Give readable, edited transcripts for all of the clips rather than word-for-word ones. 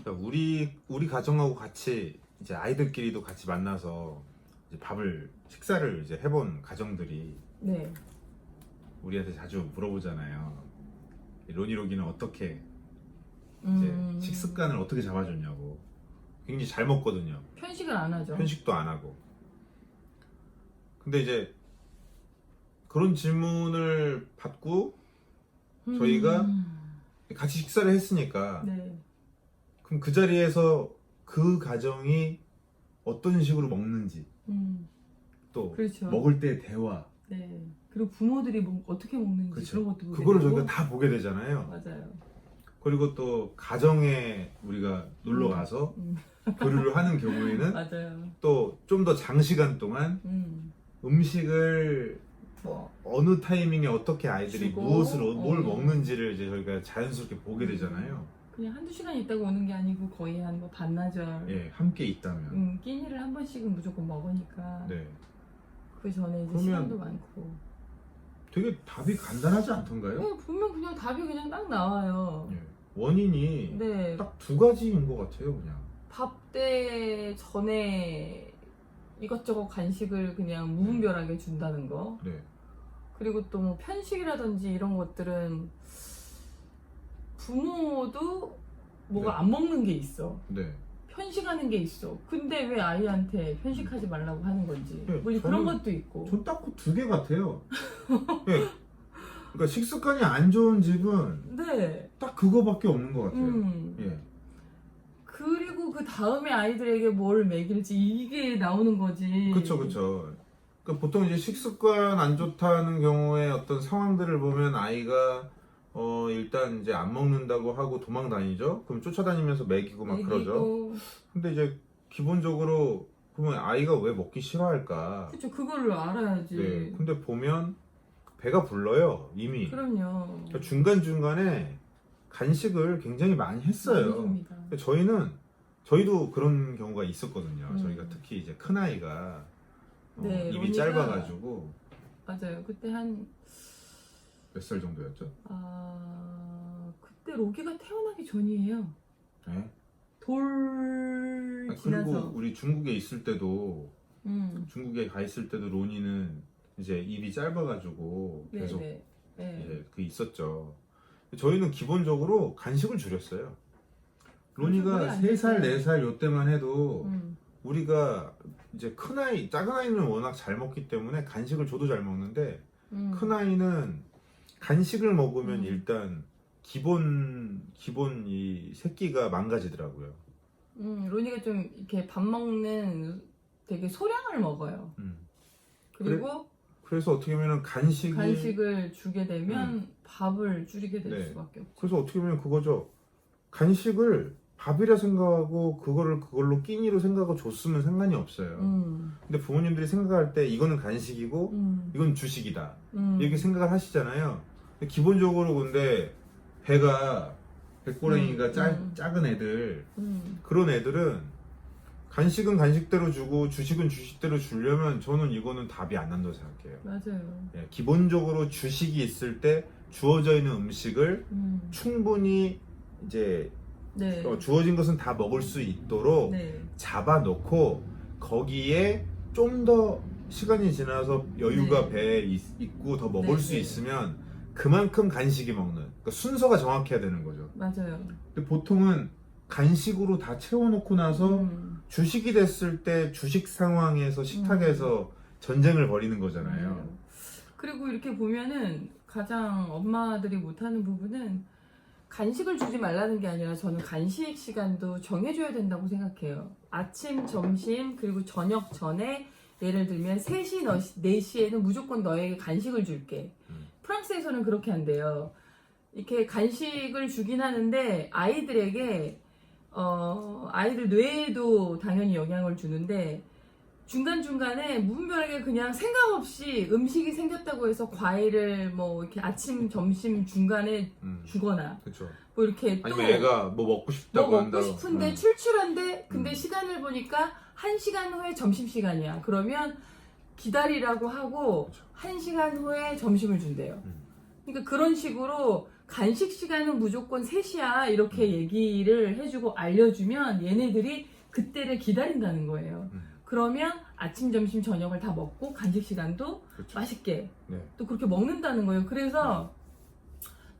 그러니까 우리 가정하고 같이 이제 아이들끼리도 같이 만나서 이제 식사를 이제 해본 가정들이 네. 우리한테 자주 물어보잖아요. 로니로기는 어떻게 이제 식습관을 어떻게 잡아줬냐고. 굉장히 잘 먹거든요. 편식을 안 하죠. 편식도 안 하고. 근데 그런 질문을 받고 저희가 같이 식사를 했으니까 네. 그럼 그 자리에서 그 가정이 어떤 식으로 먹는지 또 그렇죠. 먹을 때 대화 네. 그리고 부모들이 어떻게 먹는지 그렇죠. 그런 것도 보게 그거를 되고. 저희가 다 보게 되잖아요. 맞아요. 그리고 또 가정에 우리가 놀러 가서 교류를 하는 경우에는 맞아요. 또 좀 더 장시간 동안 음식을 뭐 어느 타이밍에 어떻게 아이들이 주고, 뭘 먹는지를 이제 저희가 자연스럽게 보게 되잖아요. 그냥 한두 시간 있다가 오는 게 아니고 거의 한 뭐 반나절. 예, 함께 있다면. 끼니를 한 번씩은 무조건 먹으니까. 네. 그 전에 이제 그러면 시간도 많고. 되게 답이 간단하지 않던가요? 네, 보면 그냥 답이 그냥 딱 나와요. 예. 원인이 네. 딱 두 가지인 것 같아요, 그냥. 밥 때 전에 이것저것 간식을 그냥 무분별하게 준다는 거. 네. 그리고 또 뭐 편식이라든지 이런 것들은 부모도 뭐가 네. 안 먹는 게 있어. 네. 편식하는 게 있어. 근데 왜 아이한테 편식하지 말라고 하는 건지. 네, 뭐 그런 것도 있고. 전 딱 그 두 개 같아요. 예. 그러니까 식습관이 안 좋은 집은 네. 딱 그거밖에 없는 것 같아요. 예. 그리고 그 다음에 아이들에게 뭘 먹일지 이게 나오는 거지. 그쵸, 그쵸. 그러니까 보통 이제 식습관 안 좋다는 경우에 어떤 상황들을 보면 아이가 일단 이제 안 먹는다고 하고 도망 다니죠. 그럼 쫓아다니면서 먹이고 막 그러죠. 근데 이제 기본적으로 그러면 아이가 왜 먹기 싫어할까? 그쵸, 그거를 알아야지. 네. 근데 보면 배가 불러요, 이미. 그럼요. 그러니까 중간중간에 간식을 굉장히 많이 했어요. 아닙니다. 저희도 그런 경우가 있었거든요. 저희가 특히 이제 큰 아이가 네, 입이 로니가- 짧아가지고 맞아요. 그때 한 몇 살 정도였죠? 그때 로기가 태어나기 전이에요. 네. 돌 그리고 지나서. 우리 중국에 있을 때도 중국에 가 있을 때도 로니는 이제 입이 짧아가지고 계속 네. 이제 그 있었죠. 저희는 기본적으로 간식을 줄였어요. 로니가 그게 안 3살, 됐어요. 4살 요때만 해도 우리가 이제 작은 아이는 워낙 잘 먹기 때문에 간식을 줘도 잘 먹는데 큰 아이는 간식을 먹으면 일단 기본 이 새끼가 망가지더라고요. 로니가 좀 이렇게 밥 먹는 되게 소량을 먹어요. 그리고 그래서 어떻게 보면 간식을 주게 되면 밥을 줄이게 될 네. 수밖에 없죠. 그래서 어떻게 보면 그거죠. 간식을 밥이라 생각하고 그걸로 끼니로 생각하고 줬으면 상관이 없어요. 근데 부모님들이 생각할 때 이거는 간식이고 이건 주식이다 이렇게 생각을 하시잖아요. 근데 기본적으로 근데 배꼬랭이가 작은 애들 그런 애들은 간식은 간식대로 주고 주식은 주식대로 주려면 저는 이거는 답이 안 난다고 생각해요. 맞아요. 예, 기본적으로 주식이 있을 때 주어져 있는 음식을 충분히 이제 네. 주어진 것은 다 먹을 수 있도록 네. 잡아놓고 거기에 좀 더 시간이 지나서 여유가 네. 배에 있고 더 먹을 네, 수 네. 있으면 그만큼 간식이 먹는 그러니까 순서가 정확해야 되는 거죠. 맞아요. 근데 보통은 간식으로 다 채워놓고 나서 주식이 됐을 때 주식 상황에서 식탁에서 전쟁을 벌이는 거잖아요. 그리고 이렇게 보면은 가장 엄마들이 못하는 부분은 간식을 주지 말라는 게 아니라 저는 간식 시간도 정해줘야 된다고 생각해요. 아침, 점심, 그리고 저녁 전에 예를 들면 3시, 4시에는 무조건 너에게 간식을 줄게. 프랑스에서는 그렇게 한대요. 이렇게 간식을 주긴 하는데 아이들에게 아이들 뇌에도 당연히 영향을 주는데 중간중간에 무분별하게 그냥 생각 없이 음식이 생겼다고 해서 과일을 뭐 이렇게 아침, 점심 중간에 주거나 그렇죠. 뭐 이렇게 또 아니면 애가 뭐 먹고 싶다고 뭐 한다고. 먹고 싶은데 출출한데 근데 시간을 보니까 1시간 후에 점심시간이야. 그러면 기다리라고 하고 그렇죠. 1시간 후에 점심을 준대요. 그러니까 그런 식으로 간식 시간은 무조건 3시야 이렇게 얘기를 해주고 알려주면 얘네들이 그때를 기다린다는 거예요. 그러면 아침, 점심, 저녁을 다 먹고 간식 시간도 그렇죠. 맛있게 네. 또 그렇게 먹는다는 거예요. 그래서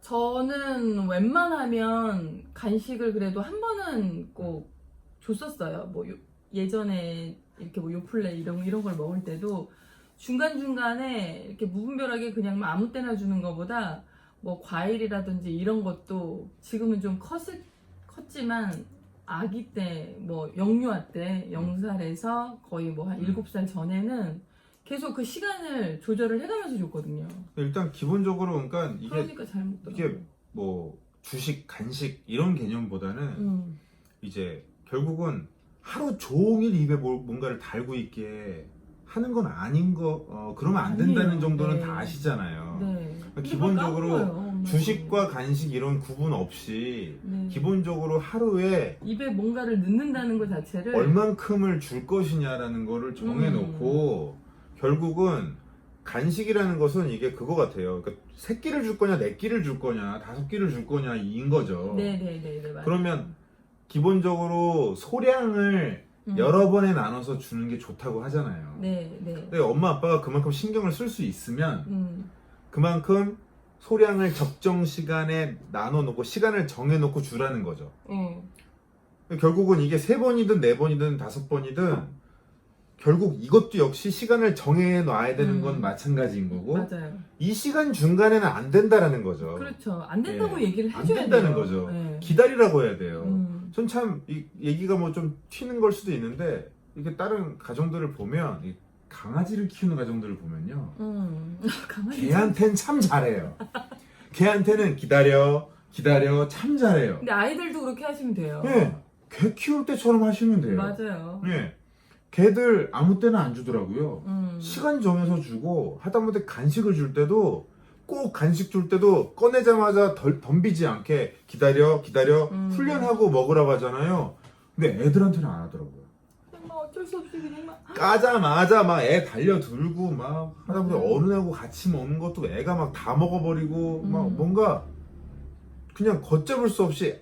저는 웬만하면 간식을 그래도 한 번은 꼭 줬었어요. 뭐 예전에 이렇게 뭐 요플레 이런 걸 먹을 때도 중간중간에 이렇게 무분별하게 그냥 아무 때나 주는 것보다 뭐 과일이라든지 이런 것도 지금은 좀 컸지만 아기 때 뭐 영유아 때 0살에서 거의 뭐 한 7살 전에는 계속 그 시간을 조절을 해가면서 줬거든요. 일단 기본적으로 그러니까 그러니까 잘 먹더라고요. 이게 뭐 주식, 간식 이런 개념보다는 이제 결국은 하루 종일 입에 뭔가를 달고 있게 하는 건 아닌 거 그러면 안 된다는 아니에요. 정도는 네. 다 아시잖아요. 네. 기본적으로 주식과 간식 이런 구분 없이 네. 기본적으로 하루에 입에 뭔가를 넣는다는 것 자체를 얼만큼을 줄 것이냐라는 거를 정해놓고 결국은 간식이라는 것은 이게 그거 같아요. 그러니까 3끼를 줄 거냐, 4끼를 줄 거냐, 5끼를 줄 거냐 인 거죠. 네네네 맞아요. 그러면 기본적으로 소량을 여러 번에 나눠서 주는 게 좋다고 하잖아요. 네. 근데 엄마 아빠가 그만큼 신경을 쓸 수 있으면 그만큼 소량을 적정 시간에 나눠놓고 시간을 정해놓고 주라는 거죠. 결국은 이게 3번이든 4번이든 5번이든 결국 이것도 역시 시간을 정해놔야 되는 건 마찬가지인 거고 맞아요. 이 시간 중간에는 안 된다라는 거죠. 그렇죠. 안 된다고 예. 얘기를 안 해줘야 된다는 돼요. 거죠. 네. 기다리라고 해야 돼요. 전 참 이 얘기가 뭐 좀 튀는 걸 수도 있는데 이게 다른 가정들을 보면 이 강아지를 키우는 가정들을 보면요. 강아지 걔한텐 참 잘해요. 걔한테는 기다려 참 잘해요. 근데 아이들도 그렇게 하시면 돼요. 예, 걔 키울 때처럼 하시면 돼요. 맞아요. 예, 걔들 아무 때나 안 주더라고요. 음. 시간 정해서 주고 하다못해 간식을 줄 때도 꼭 간식 줄 때도 꺼내자마자 덤비지 않게 기다려 훈련하고 먹으라고 하잖아요. 근데 애들한테는 안 하더라고요. 그냥 막 어쩔 수 없이 그냥 막 까자마자 막 애 달려들고 막 하다못해 어른하고 같이 먹는 것도 애가 막 다 먹어버리고 막 뭔가 그냥 걷잡을 수 없이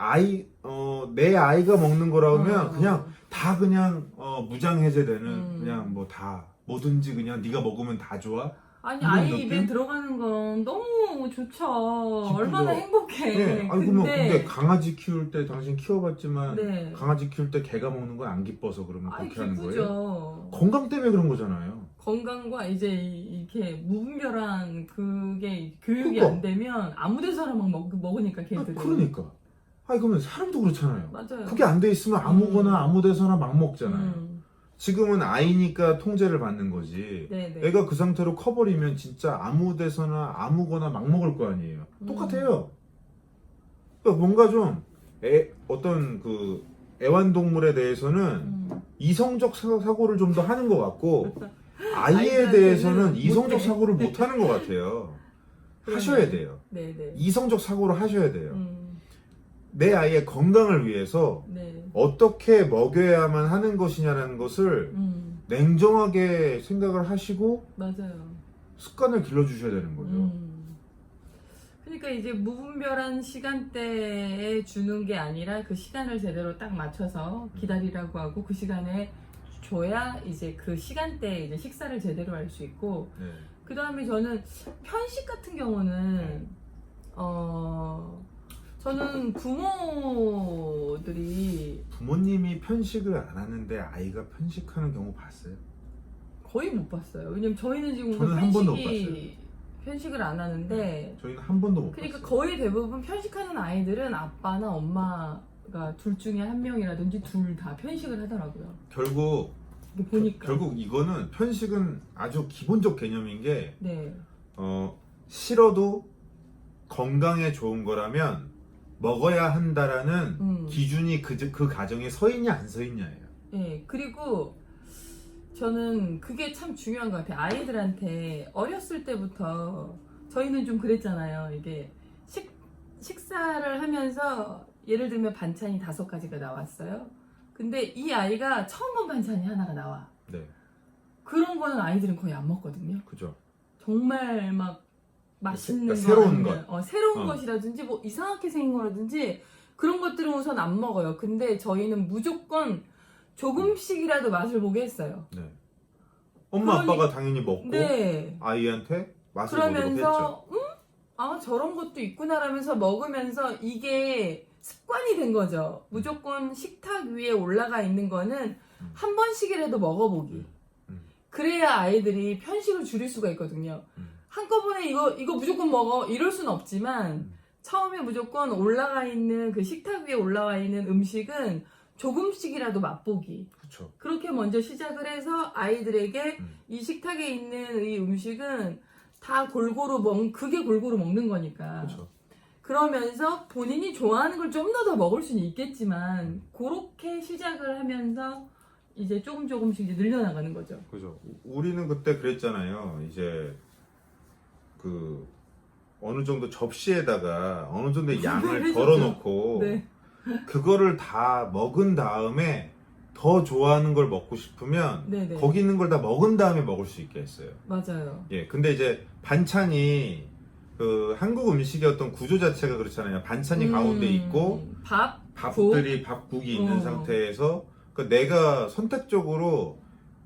내 아이가 먹는 거라 하면 그냥 다 그냥 무장해제되는 그냥 뭐 다 뭐든지 그냥 네가 먹으면 다 좋아. 아니 이런 아이 느낌? 입에 들어가는 건 너무 좋죠. 기쁘죠. 얼마나 행복해. 네. 아니 근데 강아지 키울 때 당신 키워봤지만 네. 강아지 키울 때 개가 먹는 건 안 기뻐서 그러면 아이 그렇게 하는 거예요? 기쁘죠. 건강 때문에 그런 거잖아요. 건강과 이제 이렇게 무분별한 그게 교육이 그러니까. 안 되면 아무데서나 막 먹으니까 걔들은. 그러니까. 아니 그러면 사람도 그렇잖아요. 맞아요. 그게 안 돼 있으면 아무거나 아무데서나 막 먹잖아요. 지금은 아이니까 통제를 받는 거지. 네네. 애가 그 상태로 커버리면 진짜 아무데서나 아무거나 막 먹을 거 아니에요. 똑같아요. 그러니까 뭔가 좀 어떤 그 애완동물에 대해서는 이성적 사고를 좀 더 하는 것 같고 아이에 아이들한테는 대해서는 이성적 못해. 사고를 못 하는 것 같아요. 하셔야 돼요. 네네. 이성적 사고를 하셔야 돼요. 내 아이의 건강을 위해서 네. 어떻게 먹여야만 하는 것이냐는 것을 냉정하게 생각을 하시고 맞아요. 습관을 길러주셔야 되는 거죠. 그러니까 이제 무분별한 시간대에 주는 게 아니라 그 시간을 제대로 딱 맞춰서 기다리라고 하고 그 시간에 줘야 이제 그 시간대에 이제 식사를 제대로 할 수 있고 네. 그 다음에 저는 편식 같은 경우는 저는 부모들이 부모님이 편식을 안 하는데 아이가 편식하는 경우 봤어요? 거의 못 봤어요. 왜냐면 저희는 지금 저는 한 번도 못 편식을 안 하는데 저희는 한 번도 못 그러니까 봤어요. 거의 대부분 편식하는 아이들은 아빠나 엄마가 둘 중에 한 명이라든지 둘 다 편식을 하더라고요. 결국 보니까. 결국 이거는 편식은 아주 기본적 개념인 게 네. 싫어도 건강에 좋은 거라면 먹어야 한다라는 기준이 그 가정에 서 있냐 안 서 있냐예요. 네. 그리고 저는 그게 참 중요한 것 같아요. 아이들한테 어렸을 때부터 저희는 좀 그랬잖아요. 이게 식사를 하면서 예를 들면 반찬이 5가지가 나왔어요. 근데 이 아이가 처음 본 반찬이 하나가 나와. 네. 그런 거는 아이들은 거의 안 먹거든요. 그죠. 정말 막 맛있는 그러니까 새로운 거 아니면, 새로운 어. 것이라든지 뭐 이상하게 생긴 거라든지 그런 것들은 우선 안 먹어요. 근데 저희는 무조건 조금씩이라도 맛을 보게 했어요. 네. 엄마 그러니- 아빠가 당연히 먹고 네. 아이한테 맛을 보도록 했죠. 그러면서 아 저런 것도 있구나라면서 먹으면서 이게 습관이 된 거죠. 무조건 식탁 위에 올라가 있는 거는 한 번씩이라도 먹어보기. 그래야 아이들이 편식을 줄일 수가 있거든요. 한꺼번에 이거 무조건 먹어 이럴 순 없지만 처음에 무조건 올라가 있는 그 식탁 위에 올라와 있는 음식은 조금씩이라도 맛보기. 그렇죠. 그렇게 먼저 시작을 해서 아이들에게 이 식탁에 있는 이 음식은 다 그게 골고루 먹는 거니까. 그렇죠. 그러면서 본인이 좋아하는 걸 좀 더 먹을 수는 있겠지만 그렇게 시작을 하면서 이제 조금씩 이제 늘려나가는 거죠. 그죠. 우리는 그때 그랬잖아요. 이제 그 어느 정도 접시에다가 어느 정도의 양을 해줬죠. 덜어놓고 네. 그거를 다 먹은 다음에 더 좋아하는 걸 먹고 싶으면 네네. 거기 있는 걸 다 먹은 다음에 먹을 수 있게 했어요. 맞아요. 예, 근데 이제 반찬이 그 한국 음식의 어떤 구조 자체가 그렇잖아요. 반찬이 가운데 있고 밥국이 있는 상태에서 그 내가 선택적으로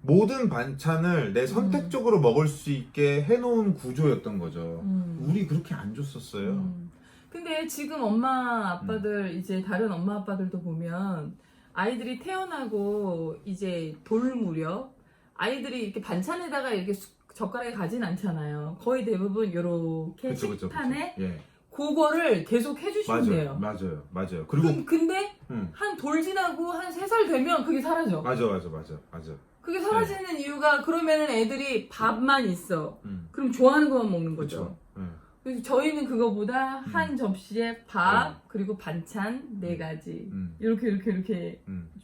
모든 반찬을 내 선택적으로 먹을 수 있게 해놓은 구조였던 거죠. 우리 그렇게 안 줬었어요. 근데 지금 엄마 아빠들 이제 다른 엄마 아빠들도 보면 아이들이 태어나고 이제 돌 무렵 아이들이 이렇게 반찬에다가 이렇게 젓가락에 가진 않잖아요. 거의 대부분 이렇게 식판에 예. 그거를 계속 해주시면 돼요. 맞아요. 그리고 근데 한 돌 지나고 한 3살 되면 그게 사라져. 맞아. 그게 사라지는 이유가 그러면은 애들이 밥만 있어. 음. 그럼 좋아하는 것만 먹는 거죠. 그렇죠. 그래서 저희는 그거보다 한 접시에 밥 그리고 반찬 4가지 이렇게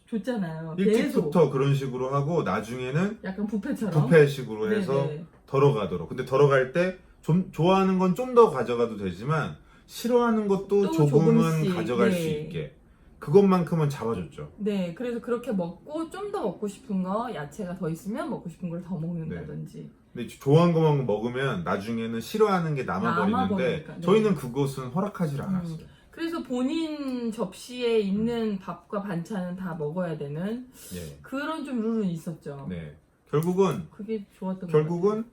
줬잖아요. 계속 일찍부터 그런 식으로 하고 나중에는 약간 뷔페처럼 뷔페식으로 해서 네네. 덜어가도록. 근데 덜어갈 때 좀 좋아하는 건 좀 더 가져가도 되지만 싫어하는 것도 또 조금은 조금씩, 가져갈 네. 수 있게 그것만큼은 잡아줬죠. 네, 그래서 그렇게 먹고 좀 더 먹고 싶은 거 야채가 더 있으면 먹고 싶은 걸 더 먹는다든지. 근데 좋아하는 것만 먹으면 나중에는 싫어하는 게 남아버리는데 남아버리니까, 네. 저희는 그것은 허락하지 않았어요. 그래서 본인 접시에 있는 밥과 반찬은 다 먹어야 되는 예. 그런 좀 룰은 있었죠. 네. 결국은 그게 좋았던 것 같아요.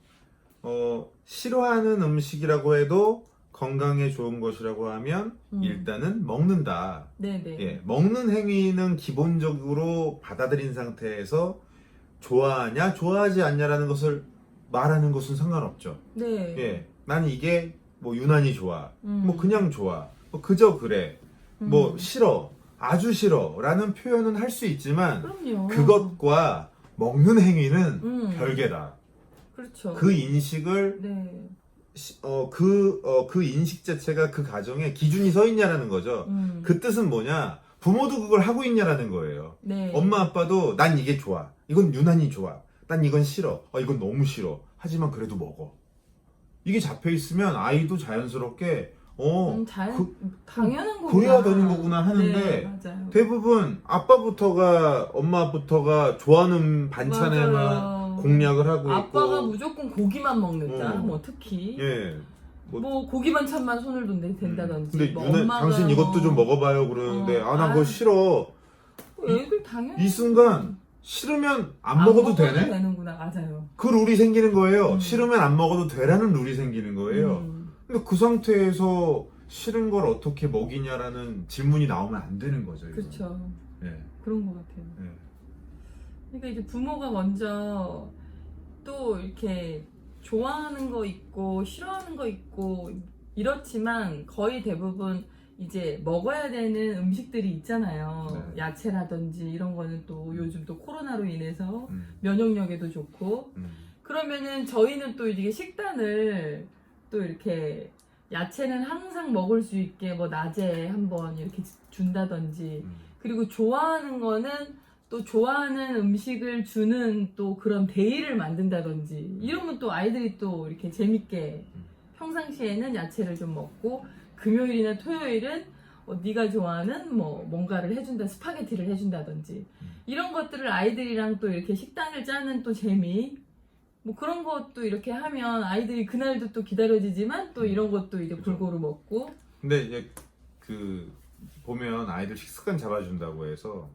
싫어하는 음식이라고 해도 건강에 좋은 것이라고 하면 일단은 먹는다. 네네. 예, 먹는 행위는 기본적으로 받아들인 상태에서 좋아하냐 좋아하지 않냐라는 것을 말하는 것은 상관없죠. 네. 예, 난 이게 뭐 유난히 좋아, 뭐 그냥 좋아, 뭐 그저 그래, 뭐 싫어, 아주 싫어라는 표현은 할 수 있지만 그럼요. 그것과 먹는 행위는 별개다. 그렇죠. 그 인식을 네. 그 인식 자체가 그 가정에 기준이 서 있냐라는 거죠. 그 뜻은 뭐냐? 부모도 그걸 하고 있냐라는 거예요. 네. 엄마 아빠도 난 이게 좋아. 이건 유난히 좋아. 난 이건 싫어. 이건 너무 싫어. 하지만 그래도 먹어. 이게 잡혀 있으면 아이도 자연스럽게 당연한 거구나. 그래야 되는 거구나 하는데 네, 맞아요. 대부분 엄마부터가 좋아하는 반찬에만 맞아요. 공략을 하고 아빠가 있고 무조건 고기만 먹는다. 뭐 특히 예. 뭐 고기 반찬만 손을 된다든지. 근데 뭐 엄마가 당신 이것도 좀 먹어봐요 그러는데 나 그거 싫어. 애들 당연히 이 순간 싫으면 안 먹어도 되네? 되는구나. 맞아요. 그 룰이 생기는 거예요. 싫으면 안 먹어도 되라는 룰이 생기는 거예요. 근데 그 상태에서 싫은 걸 어떻게 먹이냐라는 질문이 나오면 안 되는 거죠. 이거는. 그렇죠. 예. 그런 것 같아요. 예. 그러니까 이제 부모가 먼저 또 이렇게 좋아하는 거 있고 싫어하는 거 있고 이렇지만 거의 대부분 이제 먹어야 되는 음식들이 있잖아요. 네. 야채라든지 이런 거는 또 요즘 또 코로나로 인해서 음. 면역력에도 좋고 그러면은 저희는 또 이게 식단을 또 이렇게 야채는 항상 먹을 수 있게 뭐 낮에 한번 이렇게 준다든지 그리고 좋아하는 거는 또 좋아하는 음식을 주는 또 그런 데이를 만든다든지 이러면 또 아이들이 또 이렇게 재밌게 평상시에는 야채를 좀 먹고 금요일이나 토요일은 네가 좋아하는 뭐 뭔가를 해준다 스파게티를 해준다든지 이런 것들을 아이들이랑 또 이렇게 식단을 짜는 또 재미 뭐 그런 것도 이렇게 하면 아이들이 그날도 또 기다려지지만 또 이런 것도 이제 그죠. 골고루 먹고. 근데 이제 그 보면 아이들 식습관 잡아준다고 해서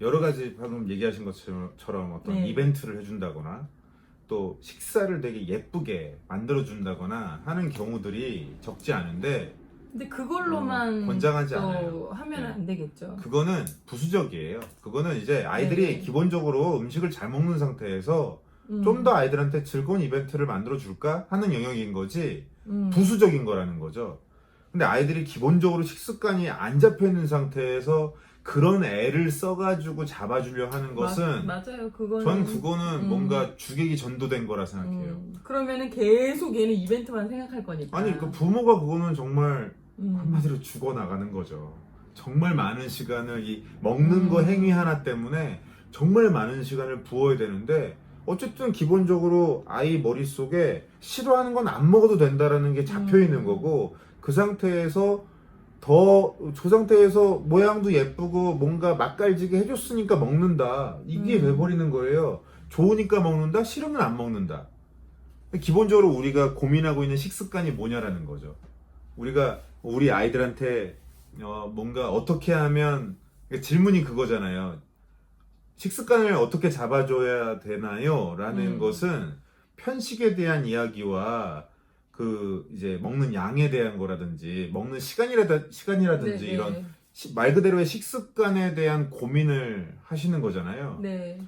여러 가지 방금 얘기하신 것처럼 어떤 네. 이벤트를 해준다거나 또 식사를 되게 예쁘게 만들어준다거나 하는 경우들이 적지 않은데 근데 그걸로만 권장하지 또 않아요. 하면 네. 안 되겠죠. 그거는 부수적이에요. 그거는 이제 아이들이 네네. 기본적으로 음식을 잘 먹는 상태에서 좀 더 아이들한테 즐거운 이벤트를 만들어 줄까 하는 영역인 거지 부수적인 거라는 거죠. 근데 아이들이 기본적으로 식습관이 안 잡혀 있는 상태에서 그런 애를 써가지고 잡아주려 하는 것은 맞아요. 그거는 전 그거는 음. 뭔가 주객이 전도된 거라 생각해요. 그러면은 계속 얘는 이벤트만 생각할 거니까. 아니 그 부모가 그거는 정말 음. 한마디로 죽어 나가는 거죠. 정말 많은 시간을 이 먹는 거 행위 하나 때문에 정말 많은 시간을 부어야 되는데 어쨌든 기본적으로 아이 머릿속에 싫어하는 건 안 먹어도 된다라는 게 잡혀 있는 거고 그 상태에서 그 상태에서 모양도 예쁘고 뭔가 맛깔지게 해줬으니까 먹는다 이게 돼버리는 거예요. 좋으니까 먹는다, 싫으면 안 먹는다. 기본적으로 우리가 고민하고 있는 식습관이 뭐냐라는 거죠. 우리가 우리 아이들한테 뭔가 어떻게 하면 질문이 그거잖아요. 식습관을 어떻게 잡아줘야 되나요? 라는 것은 편식에 대한 이야기와 그 이제 먹는 양에 대한 거라든지 먹는 시간이라든지 네네. 이런 말 그대로의 식습관에 대한 고민을 하시는 거잖아요. 네.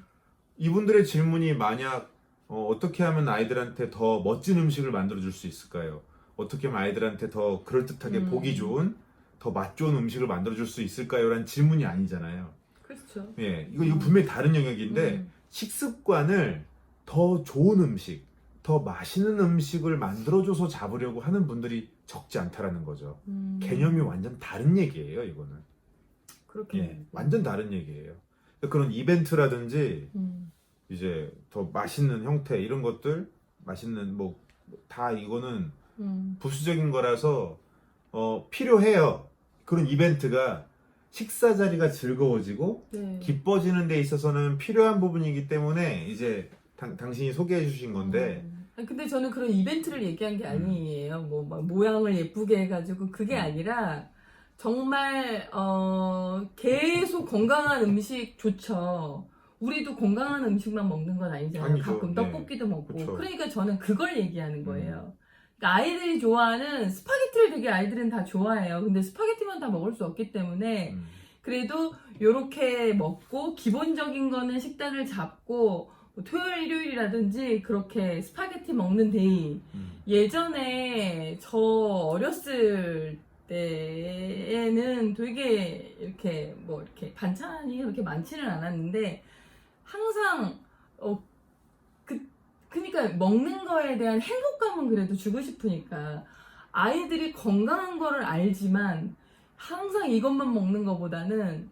이분들의 질문이 만약 어떻게 하면 아이들한테 더 멋진 음식을 만들어줄 수 있을까요? 어떻게 하면 아이들한테 더 그럴듯하게 보기 좋은, 더 맛 좋은 음식을 만들어줄 수 있을까요? 라는 질문이 아니잖아요. 그렇죠. 예, 이거 분명히 다른 영역인데 식습관을 더 좋은 음식, 더 맛있는 음식을 만들어줘서 잡으려고 하는 분들이 적지 않다라는 거죠. 개념이 완전 다른 얘기예요, 이거는. 그렇게. 예, 완전 다른 얘기예요. 그런 이벤트라든지 이제 더 맛있는 형태 이런 것들, 맛있는 뭐 다 이거는 부수적인 거라서 필요해요. 그런 이벤트가 식사 자리가 즐거워지고 네. 기뻐지는 데 있어서는 필요한 부분이기 때문에 이제 당신이 소개해 주신 건데 아니, 근데 저는 그런 이벤트를 얘기한 게 아니에요. 뭐 막 모양을 예쁘게 해가지고 그게 아니라 정말 계속 건강한 음식 좋죠. 우리도 건강한 음식만 먹는 건 아니잖아요. 아니죠. 가끔 예. 떡볶이도 먹고. 그쵸. 그러니까 저는 그걸 얘기하는 거예요. 그러니까 아이들이 좋아하는 스파게티를 되게 아이들은 다 좋아해요. 근데 스파게티만 다 먹을 수 없기 때문에 그래도 요렇게 먹고 기본적인 거는 식단을 잡고 뭐 토요일 일요일이라든지 그렇게 스파게티 먹는 데이. 예전에 저 어렸을 때에는 되게 이렇게 뭐 이렇게 반찬이 그렇게 많지는 않았는데 항상 그러니까 먹는 거에 대한 행복감은 그래도 주고 싶으니까 아이들이 건강한 거를 알지만 항상 이것만 먹는 것보다는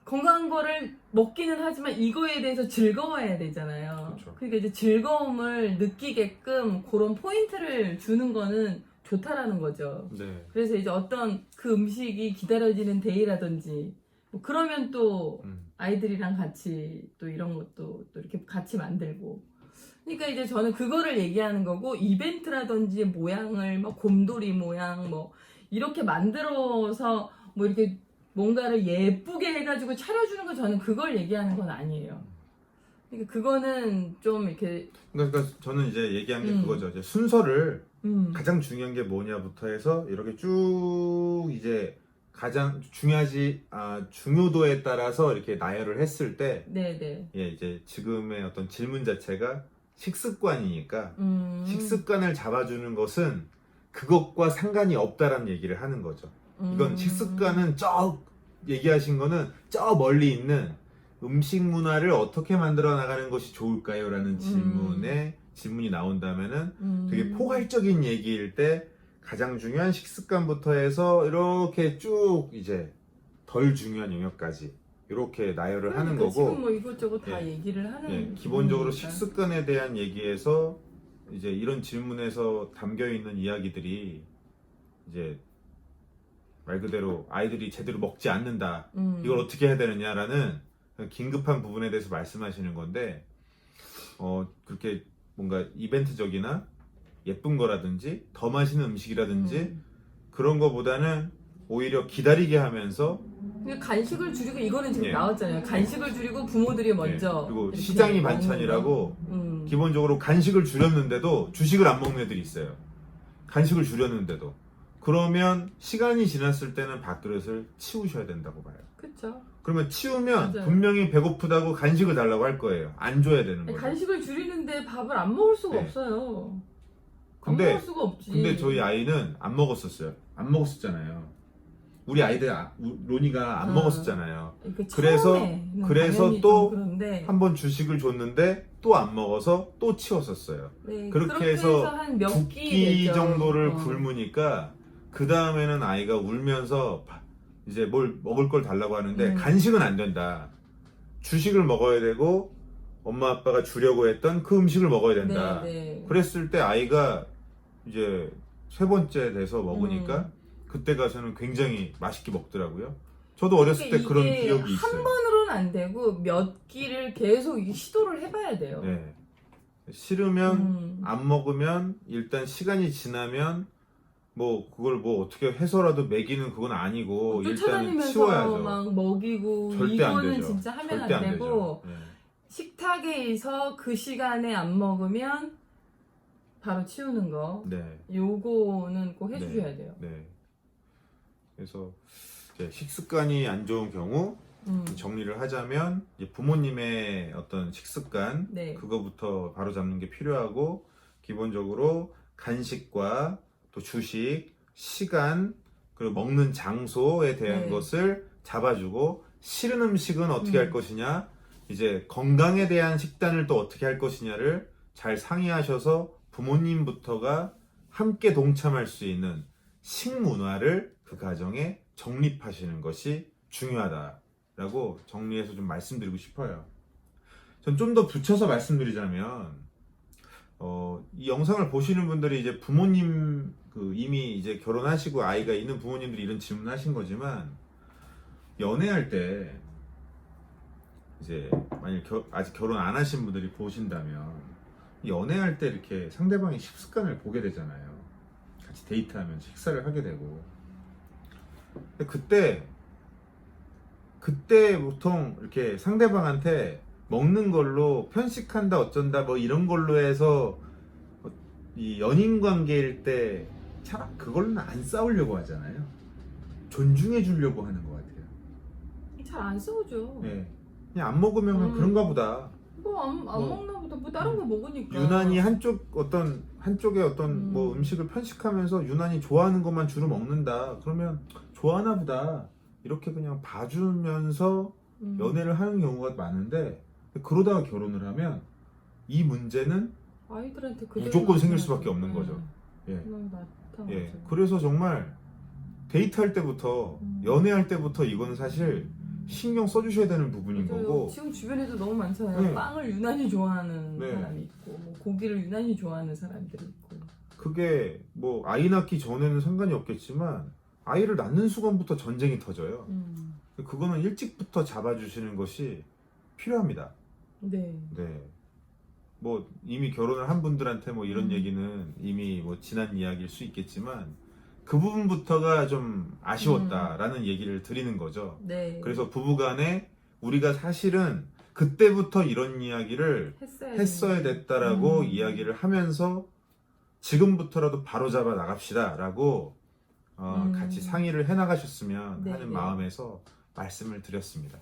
건강한 거를 먹기는 하지만 이거에 대해서 즐거워야 되잖아요. 그렇죠. 그러니까 이제 즐거움을 느끼게끔 그런 포인트를 주는 거는 좋다라는 거죠. 네. 그래서 이제 어떤 그 음식이 기다려지는 데이라든지 뭐 그러면 또 아이들이랑 같이 또 이런 것도 또 이렇게 같이 만들고 그러니까 이제 저는 그거를 얘기하는 거고 이벤트라든지 모양을 뭐 곰돌이 모양 뭐 이렇게 만들어서 뭐 이렇게 뭔가를 예쁘게 해가지고 차려주는 거 저는 그걸 얘기하는 건 아니에요. 그러니까 그거는 좀 이렇게 그러니까 저는 이제 얘기한 게 그거죠. 이제 순서를 가장 중요한 게 뭐냐부터 해서 이렇게 쭉 이제 가장 중요도에 따라서 이렇게 나열을 했을 때, 네네. 예, 이제 지금의 어떤 질문 자체가 식습관이니까 식습관을 잡아주는 것은 그것과 상관이 없다라는 얘기를 하는 거죠. 이건 식습관은 얘기하신 거는 저 멀리 있는 음식 문화를 어떻게 만들어 나가는 것이 좋을까요? 라는 질문이 나온다면은 되게 포괄적인 얘기일 때 가장 중요한 식습관부터 해서 이렇게 쭉 이제 덜 중요한 영역까지 이렇게 나열을 그러니까 하는 거고 지금 뭐 이것저것 다 예. 얘기를 하는 예, 기본적으로 부분이니까. 식습관에 대한 얘기에서 이제 이런 질문에서 담겨 있는 이야기들이 이제 말 그대로 아이들이 제대로 먹지 않는다. 이걸 어떻게 해야 되느냐라는 긴급한 부분에 대해서 말씀하시는 건데 그렇게 뭔가 이벤트적이나 예쁜 거라든지 더 맛있는 음식이라든지 그런 거보다는 오히려 기다리게 하면서 그러니까 간식을 줄이고 이거는 지금 예. 나왔잖아요. 간식을 줄이고 부모들이 먼저 그리고 이렇게 시장이 먹는 반찬이라고 거. 기본적으로 간식을 줄였는데도 주식을 안 먹는 애들이 있어요. 간식을 줄였는데도. 그러면 시간이 지났을 때는 밥그릇을 치우셔야 된다고 봐요. 그렇죠. 그러면 치우면 맞아요. 분명히 배고프다고 간식을 달라고 할 거예요. 안 줘야 되는 거예요. 간식을 줄이는데 밥을 안 먹을 수가 네. 없어요. 근데- 안 먹을 수가 없지. 근데 저희 아이는 안 먹었었어요. 안 먹었었잖아요. 우리 아이들 로니가 안 먹었었잖아요. 처음에는 그래서 당연히 또 좀 그런데 한 번 주식을 줬는데 또 안 먹어서 또 치웠었어요. 네, 그렇게 해서 한 몇 두 끼 끼 됐죠. 정도를 굶으니까 그 다음에는 아이가 울면서 이제 뭘 먹을 걸 달라고 하는데 간식은 안 된다. 주식을 먹어야 되고 엄마 아빠가 주려고 했던 그 음식을 먹어야 된다. 네. 그랬을 때 아이가 이제 세 번째 돼서 먹으니까 그때 가서는 굉장히 맛있게 먹더라고요. 저도 어렸을 때 그런 이게 기억이 한 있어요. 번으로는 안 되고 몇 끼를 계속 이게 시도를 해봐야 돼요. 네. 싫으면 안 먹으면 일단 시간이 지나면 뭐 그걸 뭐 어떻게 해서라도 먹이는 그건 아니고 일단은 쫓아다니면서 치워야죠. 막 먹이고 절대 안 이거는 되죠. 진짜 하면 절대 안 안 되고 되죠. 네. 식탁에서 그 시간에 안 먹으면 바로 치우는 거. 네. 요거는 꼭 해주셔야 돼요. 네. 그래서 이제 식습관이 안 좋은 경우 정리를 하자면 이제 부모님의 어떤 식습관 네. 그거부터 바로 잡는 게 필요하고 기본적으로 간식과 또 주식, 시간 그리고 먹는 장소에 대한 네. 것을 잡아주고 싫은 음식은 어떻게 할 것이냐 이제 건강에 대한 식단을 또 어떻게 할 것이냐를 잘 상의하셔서 부모님부터가 함께 동참할 수 있는 식문화를 그 가정에 정립하시는 것이 중요하다라고 정리해서 좀 말씀드리고 싶어요. 전 좀 더 붙여서 말씀드리자면 이 영상을 보시는 분들이 이제 부모님 이미 이제 결혼하시고 아이가 있는 부모님들이 이런 질문을 하신 거지만 연애할 때 이제 만약 아직 결혼 안 하신 분들이 보신다면 연애할 때 이렇게 상대방의 식습관을 보게 되잖아요. 같이 데이트하면 식사를 하게 되고 근데 그때 보통 이렇게 상대방한테 먹는 걸로 편식한다 어쩐다 뭐 이런 걸로 해서 이 연인 관계일 때 참 그걸로는 안 싸우려고 하잖아요. 존중해 주려고 하는 것 같아요. 잘 안 싸우죠. 네. 그냥 안 먹으면 그런가 보다. 뭐 안 먹나 보다. 뭐 다른 거 먹으니까. 유난히 한쪽의 어떤 뭐 음식을 편식하면서 유난히 좋아하는 것만 주로 먹는다. 그러면 좋아하나 보다. 이렇게 그냥 봐주면서 연애를 하는 경우가 많은데 그러다가 결혼을 하면 이 문제는 아이들한테 무조건 생길 수밖에 없는 거죠. 예. 예. 그래서 정말 데이트할 때부터 연애할 때부터 이건 사실 신경 써주셔야 되는 부분인 거고 지금 주변에도 너무 많잖아요. 네. 빵을 유난히 좋아하는 네. 사람이 있고 뭐 고기를 유난히 좋아하는 사람들이 있고. 그게 뭐 아이 낳기 전에는 상관이 없겠지만 아이를 낳는 순간부터 전쟁이 터져요. 그거는 일찍부터 잡아주시는 것이 필요합니다. 네. 네. 뭐 이미 결혼을 한 분들한테 뭐 이런 얘기는 이미 뭐 지난 이야기일 수 있겠지만 그 부분부터가 좀 아쉬웠다라는 얘기를 드리는 거죠. 네. 그래서 부부간에 우리가 사실은 그때부터 이런 이야기를 했어야 됐다라고 이야기를 하면서 지금부터라도 바로잡아 나갑시다라고 같이 상의를 해나가셨으면 네, 하는 네. 마음에서 말씀을 드렸습니다.